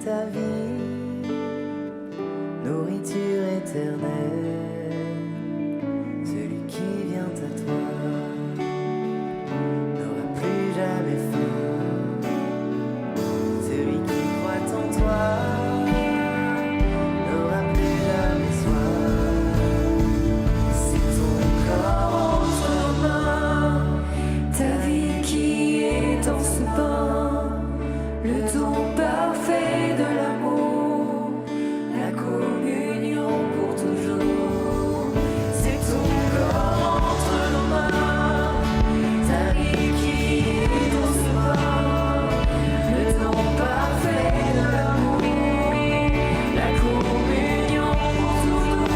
ta vie, nourriture éternelle. Celui qui vient à toi n'aura plus jamais faim. Celui qui croit en toi n'aura plus jamais soif. C'est ton corps entre nos mains, ta vie qui est dans ce pain, le don parfait de l'amour, la communion pour toujours. C'est ton corps entre nos mains, ta vie qui est dans ce pain, le don parfait de l'amour, la communion pour toujours.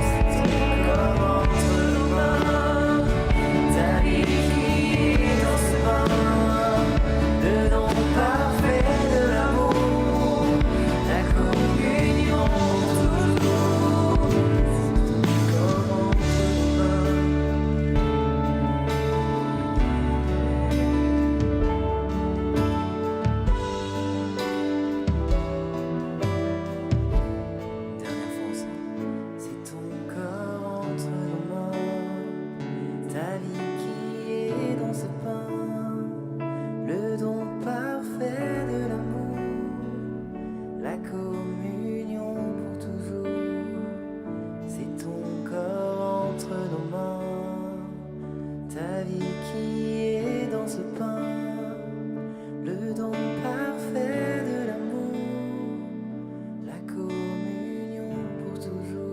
C'est ton corps entre nos mains, ta vie qui est dans ce pain, le don parfait de l'amour, la communion pour toujours. C'est ton corps entre nos mains. Dernière fois ensemble. C'est ton corps entre nos mains, ta vie qui est dans ce pain, le don parfait de l'amour, la communion pour toujours. C'est ton corps entre nos mains, ta vie qui est dans ce pain, le don parfait de l'amour, la communion pour toujours.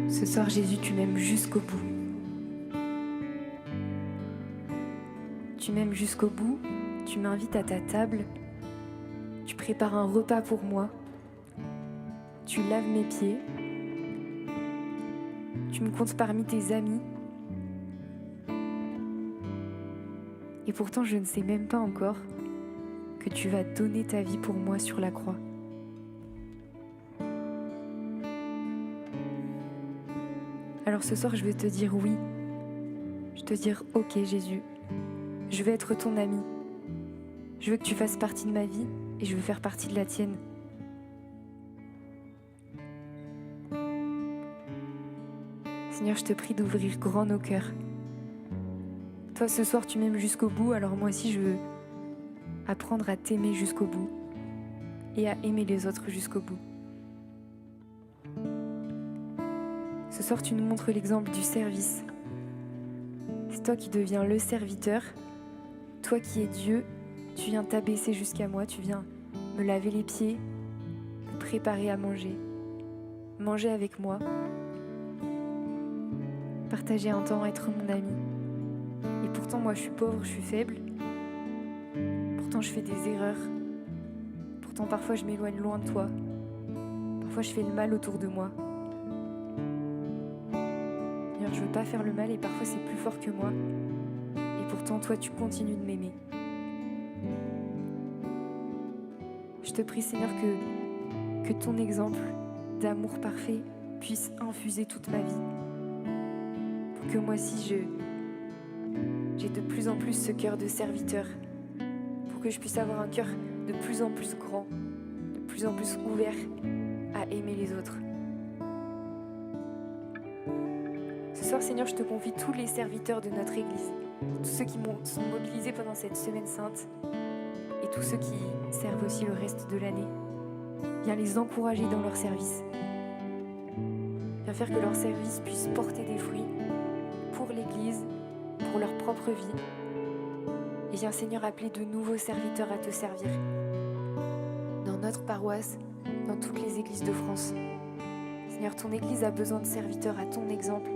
Ce soir, Jésus, tu m'aimes jusqu'au bout. Tu m'aimes jusqu'au bout, tu m'invites à ta table, tu prépares un repas pour moi, tu laves mes pieds, tu me comptes parmi tes amis. Et pourtant, je ne sais même pas encore que tu vas donner ta vie pour moi sur la croix. Alors ce soir, je vais te dire oui. Je vais te dire ok Jésus, je veux être ton ami. Je veux que tu fasses partie de ma vie et je veux faire partie de la tienne. Seigneur, je te prie d'ouvrir grand nos cœurs. Toi, ce soir, tu m'aimes jusqu'au bout, alors moi aussi, je veux apprendre à t'aimer jusqu'au bout et à aimer les autres jusqu'au bout. Ce soir, tu nous montres l'exemple du service. C'est toi qui deviens le serviteur. Toi qui es Dieu, tu viens t'abaisser jusqu'à moi, tu viens me laver les pieds, me préparer à manger. Manger avec moi. Partager un temps, être mon ami. Et pourtant, moi, je suis pauvre, je suis faible. Pourtant, je fais des erreurs. Pourtant, parfois, je m'éloigne loin de toi. Parfois, je fais le mal autour de moi. Seigneur, je veux pas faire le mal et parfois, c'est plus fort que moi. Et pourtant, toi, tu continues de m'aimer. Je te prie, Seigneur, que ton exemple d'amour parfait puisse infuser toute ma vie. Pour que moi aussi, j'ai de plus en plus ce cœur de serviteur. Pour que je puisse avoir un cœur de plus en plus grand, de plus en plus ouvert à aimer les autres. Ce soir, Seigneur, je te confie tous les serviteurs de notre Église, tous ceux qui sont mobilisés pendant cette semaine sainte et tous ceux qui servent aussi le reste de l'année. Viens les encourager dans leur service. Viens faire que leur service puisse porter des fruits pour l'Église, pour leur propre vie. Et viens, Seigneur, appeler de nouveaux serviteurs à te servir. Dans notre paroisse, dans toutes les églises de France. Seigneur, ton Église a besoin de serviteurs à ton exemple.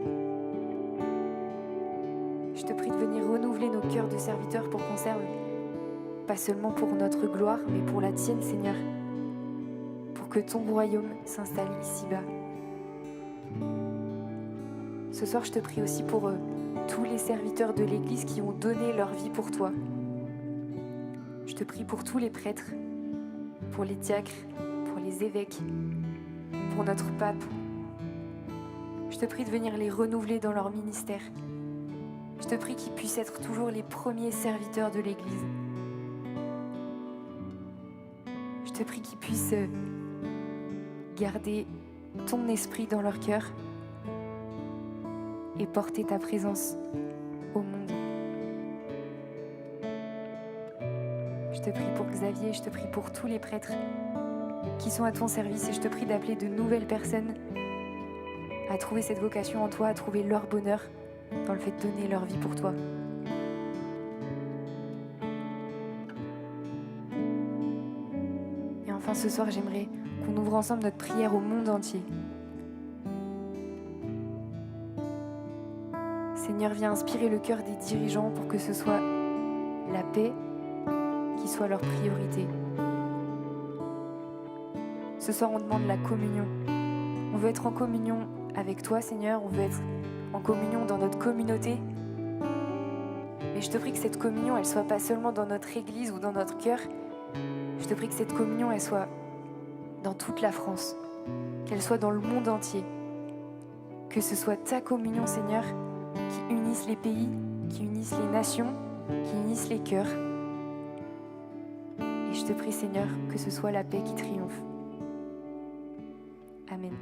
Je te prie de venir renouveler nos cœurs de serviteurs pour qu'on serve pas seulement pour notre gloire, mais pour la tienne, Seigneur, pour que ton royaume s'installe ici-bas. Ce soir, je te prie aussi pour tous les serviteurs de l'Église qui ont donné leur vie pour toi. Je te prie pour tous les prêtres, pour les diacres, pour les évêques, pour notre pape. Je te prie de venir les renouveler dans leur ministère. Je te prie qu'ils puissent être toujours les premiers serviteurs de l'Église. Je te prie qu'ils puissent garder ton esprit dans leur cœur et porter ta présence au monde. Je te prie pour Xavier, je te prie pour tous les prêtres qui sont à ton service et je te prie d'appeler de nouvelles personnes à trouver cette vocation en toi, à trouver leur bonheur dans le fait de donner leur vie pour toi. Et enfin ce soir, j'aimerais qu'on ouvre ensemble notre prière au monde entier. Seigneur, viens inspirer le cœur des dirigeants pour que ce soit la paix qui soit leur priorité. Ce soir, on demande la communion. On veut être en communion avec toi, Seigneur. On veut être en communion dans notre communauté. Mais je te prie que cette communion, elle soit pas seulement dans notre église ou dans notre cœur. Je te prie que cette communion, elle soit dans toute la France. Qu'elle soit dans le monde entier. Que ce soit ta communion, Seigneur, qui unisse les pays, qui unisse les nations, qui unisse les cœurs. Et je te prie, Seigneur, que ce soit la paix qui triomphe. Amen.